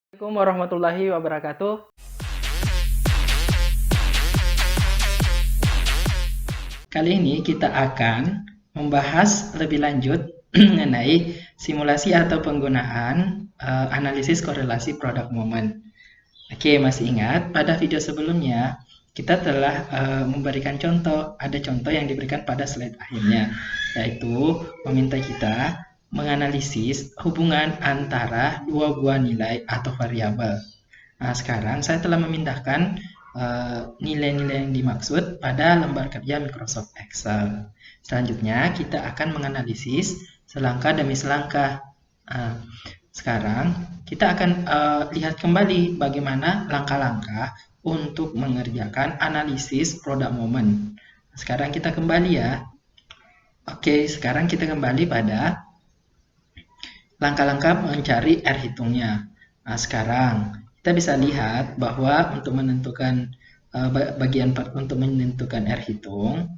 Assalamualaikum warahmatullahi wabarakatuh. Kali ini kita akan membahas lebih lanjut mengenai simulasi atau penggunaan analisis korelasi product moment. Oke, masih ingat pada video sebelumnya kita telah memberikan contoh, ada contoh yang diberikan pada slide akhirnya, yaitu meminta kita menganalisis hubungan antara dua buah nilai atau variabel. Nah, sekarang saya telah memindahkan nilai-nilai yang dimaksud pada lembar kerja Microsoft Excel. Selanjutnya kita akan menganalisis selangkah demi selangkah. Sekarang kita akan lihat kembali bagaimana langkah-langkah untuk mengerjakan analisis product moment. Sekarang kita kembali ya. Oke, sekarang kita kembali pada langkah-langkah mencari R hitungnya. Nah, sekarang kita bisa lihat bahwa untuk menentukan untuk menentukan R hitung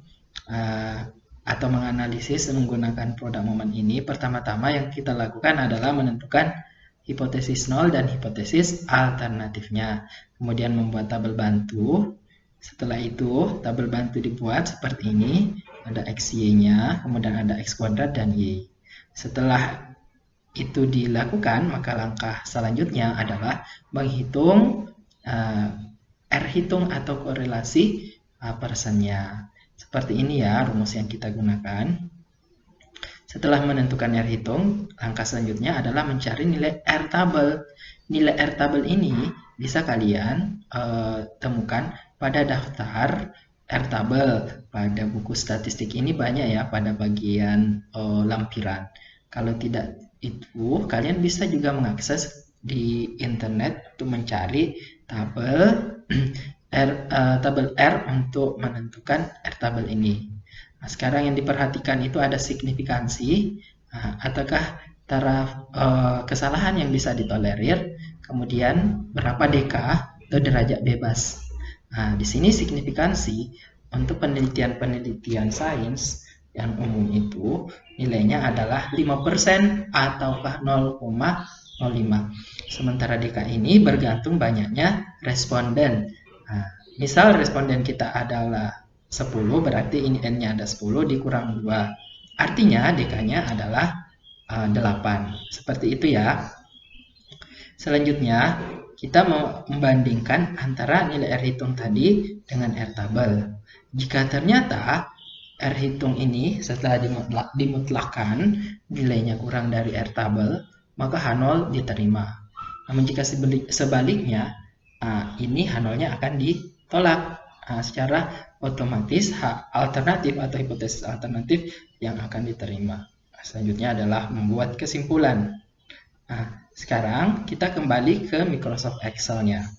atau menganalisis menggunakan product moment ini, pertama-tama yang kita lakukan adalah menentukan hipotesis nol dan hipotesis alternatifnya. Kemudian membuat tabel bantu. Setelah itu, tabel bantu dibuat seperti ini. Ada X, Y-nya, kemudian ada X kuadrat dan Y. Setelah itu dilakukan, maka langkah selanjutnya adalah menghitung R hitung atau korelasi persennya. Seperti ini ya rumus yang kita gunakan. Setelah menentukan R hitung, langkah selanjutnya adalah mencari nilai R tabel. Nilai R tabel ini bisa kalian temukan pada daftar R tabel. Pada buku statistik ini banyak ya pada bagian lampiran. Kalau tidak itu, kalian bisa juga mengakses di internet untuk mencari tabel R untuk menentukan R tabel ini. Nah, sekarang yang diperhatikan itu ada signifikansi, ataukah taraf kesalahan yang bisa ditolerir, kemudian berapa dk atau derajat bebas. Nah, di sini signifikansi untuk penelitian sains yang umum itu nilainya adalah 5% ataukah 0,05. Sementara DK ini bergantung banyaknya responden. Nah, misal responden kita adalah 10, berarti ini N-nya ada 10 dikurang 2. Artinya DK-nya adalah 8. Seperti itu ya. Selanjutnya, kita membandingkan antara nilai R hitung tadi dengan R tabel. Jika ternyata R hitung ini setelah dimutlakkan nilainya kurang dari R tabel, maka H0 diterima. Namun jika sebaliknya, ini H0-nya akan ditolak. Secara otomatis alternatif atau hipotesis alternatif yang akan diterima. Selanjutnya adalah membuat kesimpulan. Sekarang kita kembali ke Microsoft Excel-nya.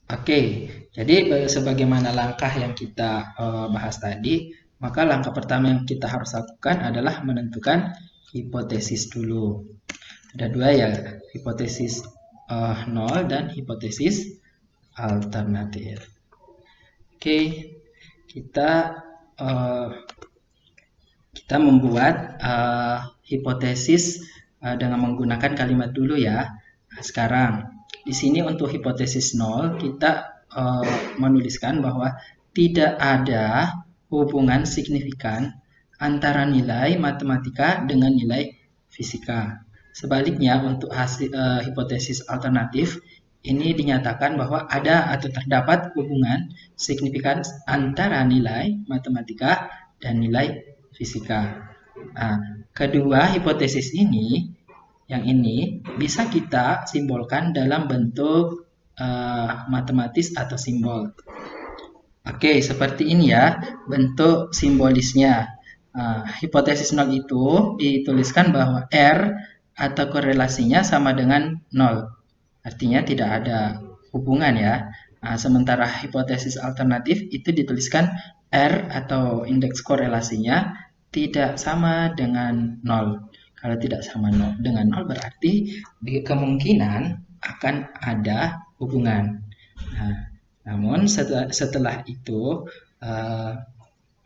Oke, jadi sebagaimana langkah yang kita bahas tadi, maka langkah pertama yang kita harus lakukan adalah menentukan hipotesis dulu. Ada dua ya, hipotesis nol dan hipotesis alternatif. Oke, kita membuat hipotesis dengan menggunakan kalimat dulu ya. Nah, sekarang di sini untuk hipotesis nol kita menuliskan bahwa tidak ada hubungan signifikan antara nilai matematika dengan nilai fisika. Sebaliknya untuk hasil hipotesis alternatif ini dinyatakan bahwa ada atau terdapat hubungan signifikan antara nilai matematika dan nilai fisika. Nah, kedua hipotesis ini, yang ini bisa kita simbolkan dalam bentuk matematis atau simbol. Oke, seperti ini ya bentuk simbolisnya. Hipotesis nol itu dituliskan bahwa R atau korelasinya sama dengan 0. Artinya tidak ada hubungan ya. Sementara hipotesis alternatif itu dituliskan R atau indeks korelasinya tidak sama dengan 0. Kalau tidak sama dengan 0 berarti kemungkinan akan ada hubungan. Namun setelah itu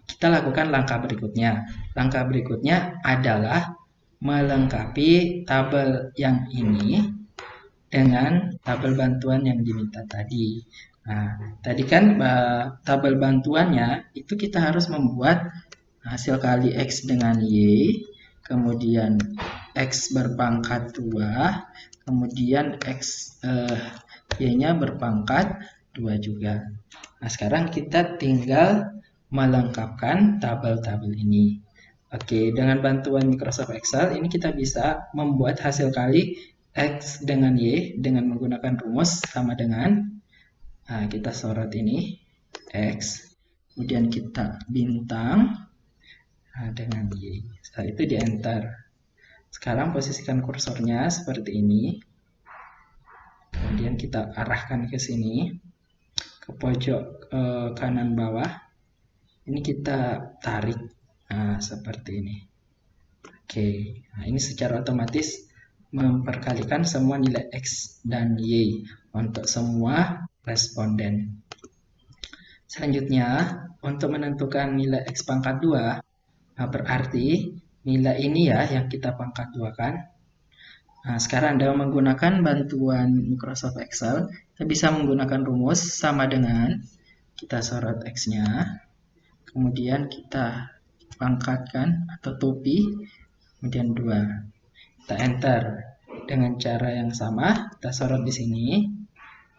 kita lakukan langkah berikutnya. Langkah berikutnya adalah melengkapi tabel yang ini dengan tabel bantuan yang diminta tadi. Nah, tadi kan tabel bantuannya itu kita harus membuat hasil kali X dengan Y, kemudian X berpangkat 2, kemudian Y-nya berpangkat 2 juga. Nah, sekarang kita tinggal melengkapkan tabel-tabel ini. Oke, dengan bantuan Microsoft Excel, ini kita bisa membuat hasil kali X dengan Y dengan menggunakan rumus sama dengan, nah, kita sorot ini, X, kemudian kita bintang, nah, dengan Y. Setelah itu di enter. Sekarang posisikan kursornya seperti ini. Kemudian kita arahkan ke sini, ke pojok kanan bawah. Ini kita tarik, nah, seperti ini. Oke, nah, ini secara otomatis memperkalikan semua nilai X dan Y untuk semua responden. Selanjutnya, untuk menentukan nilai X pangkat 2, nah, berarti nilai ini ya yang kita pangkat 2 kan. Nah, sekarang dengan menggunakan bantuan Microsoft Excel, kita bisa menggunakan rumus sama dengan kita sorot X-nya, kemudian kita pangkatkan atau topi, kemudian 2. Kita enter. Dengan cara yang sama, kita sorot di sini,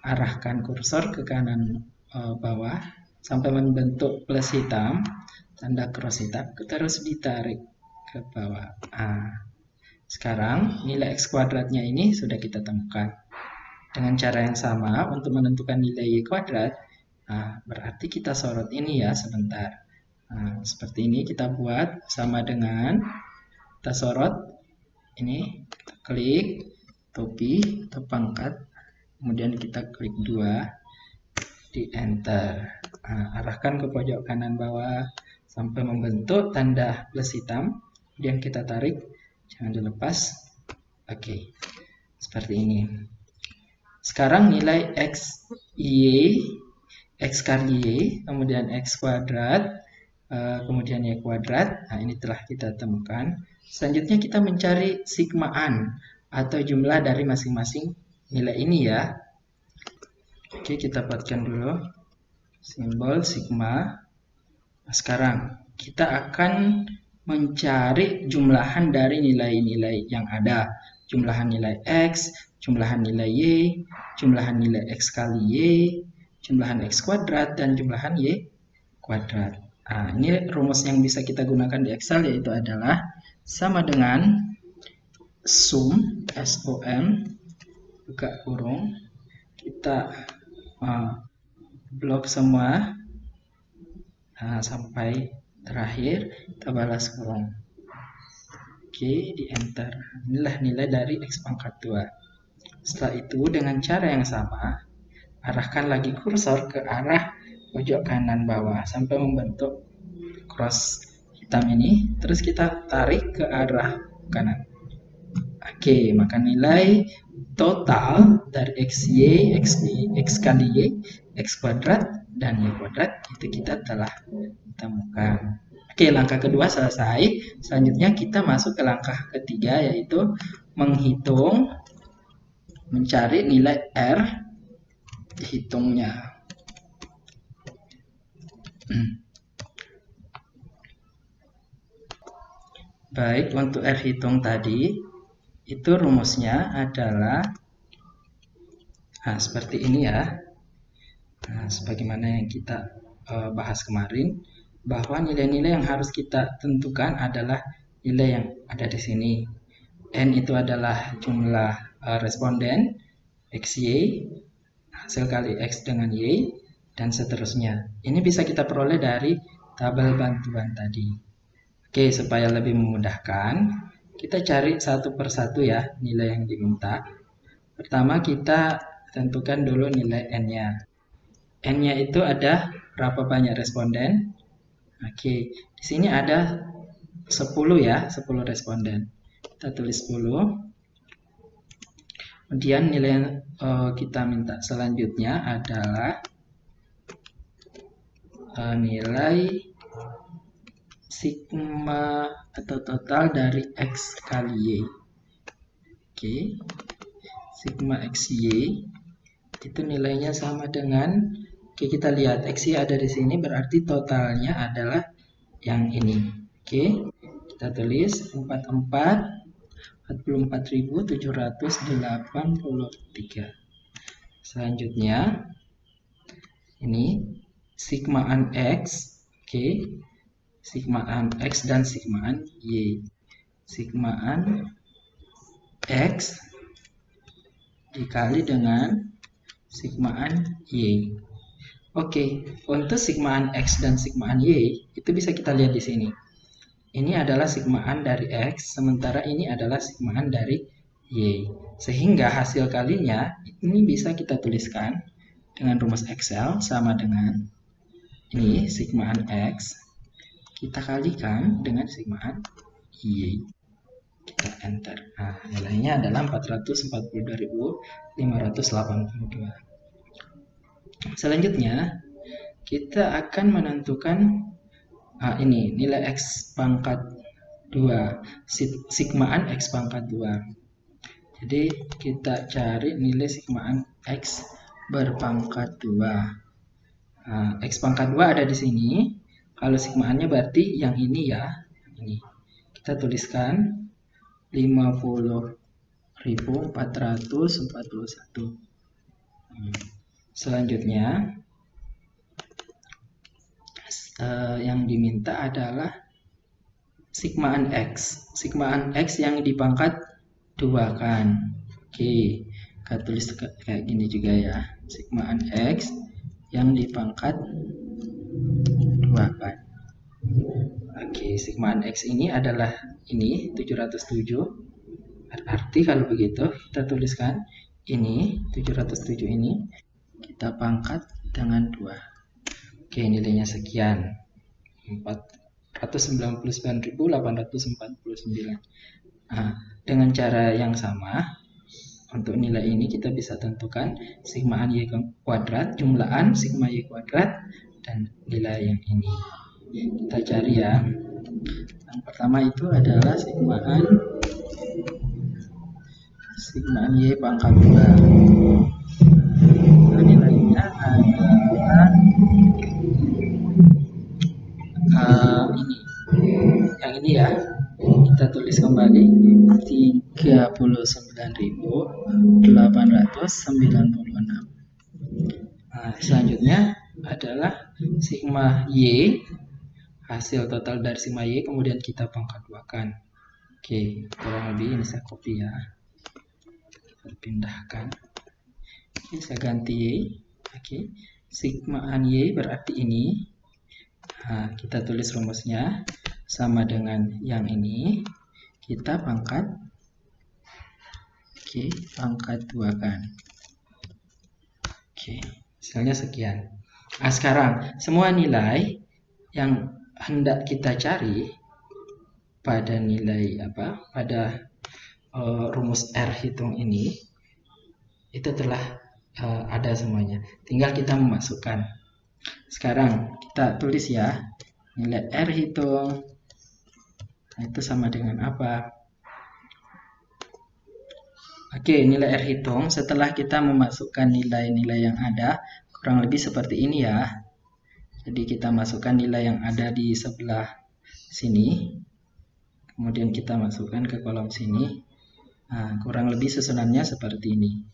arahkan kursor ke kanan bawah sampai membentuk plus hitam, tanda cross hitam, terus ditarik ke bawah. Sekarang nilai X kuadratnya ini sudah kita temukan. Dengan cara yang sama untuk menentukan nilai Y kuadrat, berarti kita sorot ini ya sebentar. Seperti ini kita buat sama dengan kita sorot ini, kita klik topi atau pangkat, kemudian kita klik 2, di enter. Arahkan ke pojok kanan bawah sampai membentuk tanda plus hitam, kemudian kita tarik, jangan dilepas. Oke, seperti ini. Sekarang nilai X kali Y, kemudian X kuadrat, kemudian Y kuadrat, nah ini telah kita temukan. Selanjutnya kita mencari sigmaan atau jumlah dari masing-masing nilai ini ya. Oke, kita buatkan dulu simbol sigma. Nah, sekarang kita akan mencari jumlahan dari nilai-nilai yang ada. Jumlahan nilai X, jumlahan nilai Y, jumlahan nilai X kali Y, jumlahan X kuadrat, dan jumlahan Y kuadrat. Nah, ini rumus yang bisa kita gunakan di Excel yaitu adalah sama dengan sum, SUM, buka kurung, kita blok semua sampai terakhir, kita balas kurung. Oke, di enter. Inilah nilai dari X pangkat 2. Setelah itu dengan cara yang sama, arahkan lagi kursor ke arah pojok kanan bawah sampai membentuk cross hitam ini, terus kita tarik ke arah kanan. Oke, maka nilai total dari XY, X kali Y, X kuadrat, dan Y kuadrat itu kita telah temukan. Oke, langkah kedua selesai. Selanjutnya kita masuk ke langkah ketiga, yaitu menghitung, mencari nilai R, hitungnya. Baik, untuk R hitung tadi, itu rumusnya adalah seperti ini ya. Sebagaimana yang kita bahas kemarin, bahwa nilai-nilai yang harus kita tentukan adalah nilai yang ada di sini. N itu adalah jumlah responden, XY, hasil kali X dengan Y, dan seterusnya. Ini bisa kita peroleh dari tabel bantuan tadi. Oke, supaya lebih memudahkan, kita cari satu persatu ya nilai yang diminta. Pertama kita tentukan dulu nilai N-nya. N-nya itu ada berapa banyak responden? Oke, di sini ada 10 ya, 10 responden. Kita tulis 10. Kemudian nilai yang kita minta selanjutnya adalah nilai sigma atau total dari X kali Y. Oke, sigma XY itu nilainya sama dengan, oke, kita lihat XY ada di sini, berarti totalnya adalah yang ini. Oke, kita tulis 44.783. Selanjutnya ini sigmaan X, oke, sigmaan X dan sigmaan Y. Sigmaan X dikali dengan sigmaan Y. Oke, untuk sigmaan X dan sigmaan Y itu bisa kita lihat di sini. Ini adalah sigmaan dari X, sementara ini adalah sigmaan dari Y. Sehingga hasil kalinya ini bisa kita tuliskan dengan rumus Excel sama dengan ini sigmaan X kita kalikan dengan sigmaan Y. Kita enter. Nah, nilainya adalah 442.582. Selanjutnya kita akan menentukan ini nilai X pangkat 2, sigmaan X pangkat 2. Jadi kita cari nilai sigmaan X berpangkat 2. X pangkat 2 ada di sini. Kalau sigmaannya berarti yang ini ya. Ini. Kita tuliskan 50.441. Selanjutnya yang diminta adalah sigmaan X. Sigmaan X yang dipangkat 2 kan. Oke, kita tulis kayak gini juga ya. Sigmaan X yang dipangkat 2 kan. Oke, sigmaan X ini adalah ini 707. Berarti kalau begitu kita tuliskan ini 707 ini kita pangkat dengan 2. Oke, nilainya sekian. 499.849. Dengan cara yang sama, untuk nilai ini kita bisa tentukan sigmaan Y kuadrat, jumlahan sigma Y kuadrat, dan nilai yang ini. Kita cari ya. Yang pertama itu adalah sigmaan Y pangkat 2. Nilainya adalah yang ini ya, kita tulis kembali 39.896. Selanjutnya adalah sigma Y, hasil total dari sigma Y kemudian kita pangkat 2-kan. Oke, kurang lebih ini saya copy ya, kita pindahkan. Oke, saya ganti Y. Oke, sigmaan Y berarti ini. Kita tulis rumusnya sama dengan yang ini, kita pangkat, pangkat 2-kan. Oke, hasilnya sekian. Sekarang semua nilai yang hendak kita cari pada nilai pada rumus R hitung ini itu telah ada semuanya, tinggal kita memasukkan. Sekarang kita tulis ya, nilai R hitung itu sama dengan apa? Oke, nilai R hitung setelah kita memasukkan nilai-nilai yang ada kurang lebih seperti ini ya. Jadi kita masukkan nilai yang ada di sebelah sini, kemudian kita masukkan ke kolom sini. Kurang lebih susunannya seperti ini.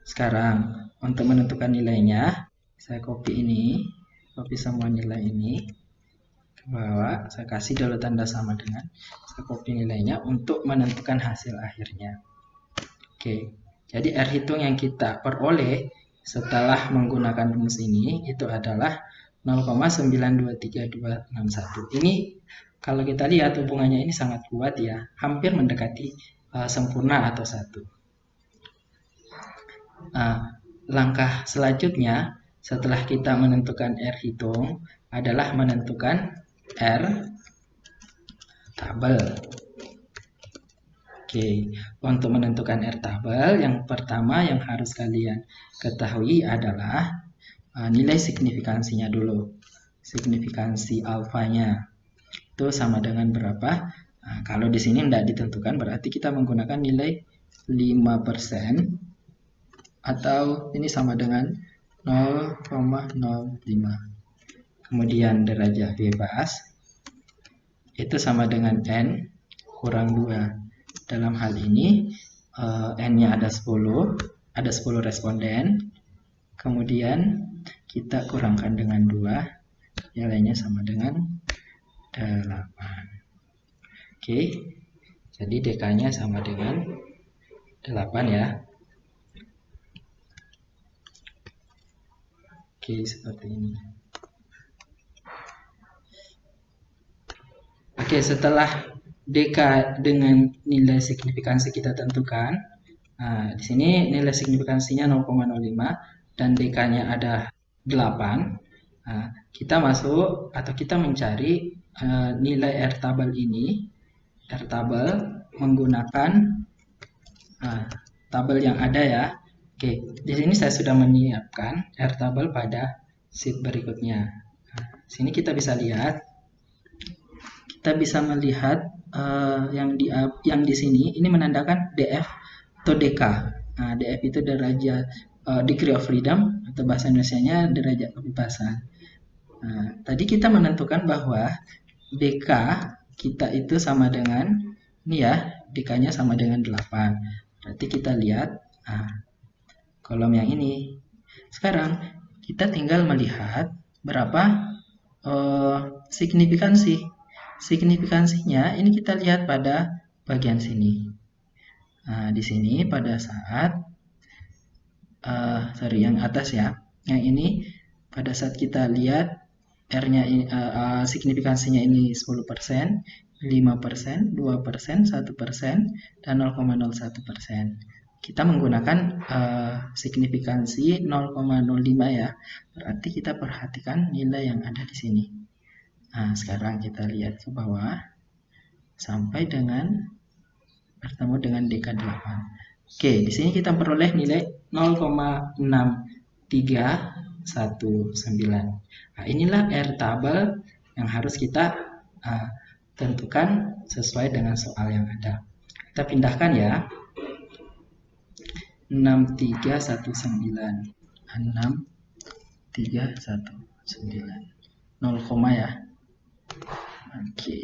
Sekarang untuk menentukan nilainya, saya copy ini, copy semua nilai ini ke bawah, saya kasih dulu tanda sama dengan, saya copy nilainya untuk menentukan hasil akhirnya. Oke, jadi R hitung yang kita peroleh setelah menggunakan rumus ini itu adalah 0,923261. Ini kalau kita lihat hubungannya ini sangat kuat ya, hampir mendekati sempurna atau 1. Langkah selanjutnya setelah kita menentukan R hitung adalah menentukan R tabel. Oke, untuk menentukan R tabel yang pertama yang harus kalian ketahui adalah nilai signifikansinya dulu. Signifikansi alfanya itu sama dengan berapa? Kalau di sini tidak ditentukan berarti kita menggunakan nilai 5%, atau ini sama dengan 0,05. Kemudian derajat bebas itu sama dengan N kurang 2. Dalam hal ini N-nya ada 10 responden, kemudian kita kurangkan dengan 2, nilainya sama dengan 8. Oke, jadi DK-nya sama dengan 8 ya. Oke, seperti ini. Oke, setelah DK dengan nilai signifikansi kita tentukan, di sini nilai signifikansinya 0,05 dan DK-nya ada 8. Kita masuk atau kita mencari nilai R-tabel ini, R-tabel menggunakan tabel yang ada ya. Oke, di sini saya sudah menyiapkan R-tabel pada sheet berikutnya. Di sini kita bisa lihat, melihat yang di sini ini menandakan DF atau DK. DF itu derajat degree of freedom, atau bahasa Indonesianya derajat kebebasan. Tadi kita menentukan bahwa DK kita itu sama dengan ini ya, DK-nya sama dengan 8. Berarti kita lihat kolom yang ini. Sekarang kita tinggal melihat berapa signifikansi. Signifikansinya ini kita lihat pada bagian sini. Di sini pada saat yang atas ya. Yang ini pada saat kita lihat R-nya signifikansinya ini 10%, 5%, 2%, 1%, dan 0,01%. Kita menggunakan signifikansi 0,05 ya. Berarti kita perhatikan nilai yang ada di sini. Sekarang kita lihat ke bawah sampai dengan bertemu dengan DK8. Oke, di sini kita peroleh nilai 0,6319. Inilah R-tabel yang harus kita tentukan sesuai dengan soal yang ada. Kita pindahkan ya. 6319. 6319. 0, ya. Oke.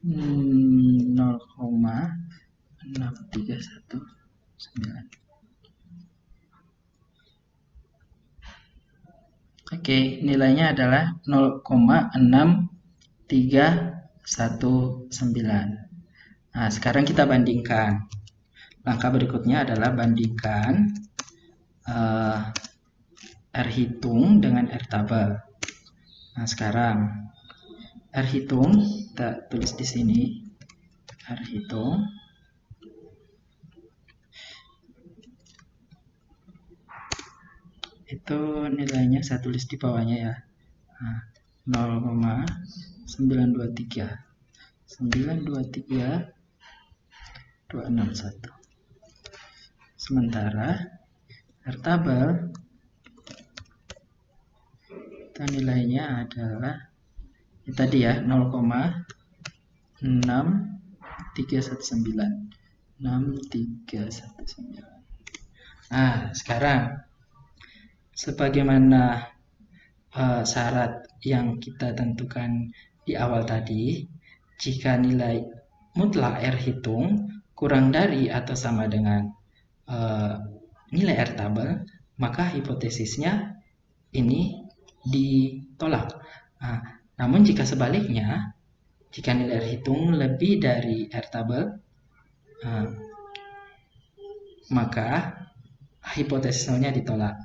0,6319. Oke, nilainya adalah 0,6319. Sekarang kita bandingkan. Langkah berikutnya adalah bandingkan R hitung dengan R tabel. Sekarang R hitung kita tulis di sini. R hitung itu nilainya saya tulis di bawahnya ya. 0,923 261. Sementara R tabel itu nilainya adalah tadi ya, 0,6319. Sekarang sebagaimana syarat yang kita tentukan di awal tadi, jika nilai mutlak R hitung kurang dari atau sama dengan nilai R tabel, maka hipotesisnya ini ditolak. Namun jika sebaliknya, jika nilai R hitung lebih dari R tabel, maka hipotesisnya ditolak.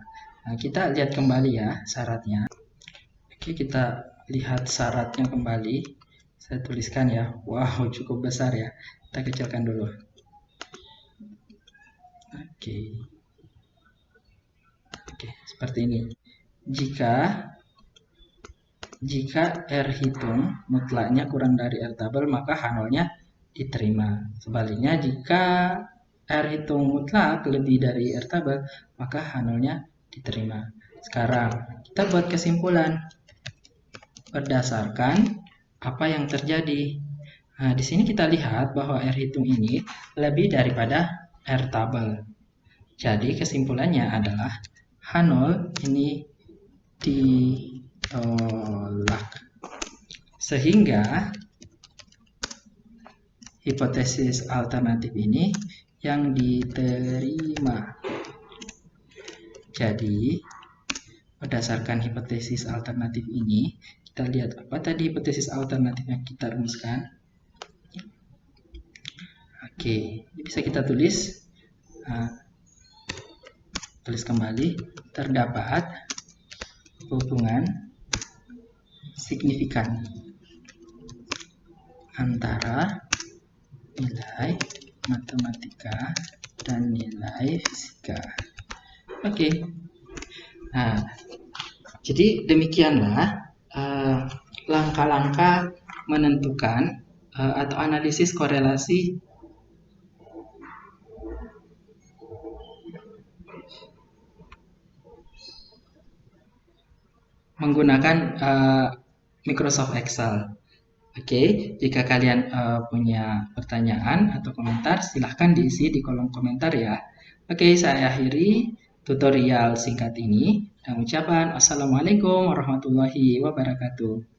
Kita lihat kembali ya syaratnya. Oke, kita lihat syaratnya kembali. Saya tuliskan ya. Wow, cukup besar ya. Kita kecilkan dulu. Oke, seperti ini. Jika R hitung mutlaknya kurang dari R tabel, maka H0-nya diterima. Sebaliknya, jika R hitung mutlak lebih dari R tabel, maka H0-nya diterima. Sekarang kita buat kesimpulan berdasarkan apa yang terjadi. Nah, di sini kita lihat bahwa R hitung ini lebih daripada R tabel. Jadi kesimpulannya adalah H0 ini ditolak. Sehingga hipotesis alternatif ini yang diterima. Jadi berdasarkan hipotesis alternatif ini, kita lihat apa tadi hipotesis alternatif yang kita rumuskan. Oke, bisa kita tulis. Tulis kembali. Terdapat hubungan signifikan antara nilai matematika dan nilai fisika. Oke. Nah, jadi demikianlah langkah-langkah menentukan atau analisis korelasi menggunakan Microsoft Excel. Oke, jika kalian punya pertanyaan atau komentar, silahkan diisi di kolom komentar ya. Oke, saya akhiri tutorial singkat ini dengan ucapan Assalamualaikum warahmatullahi wabarakatuh.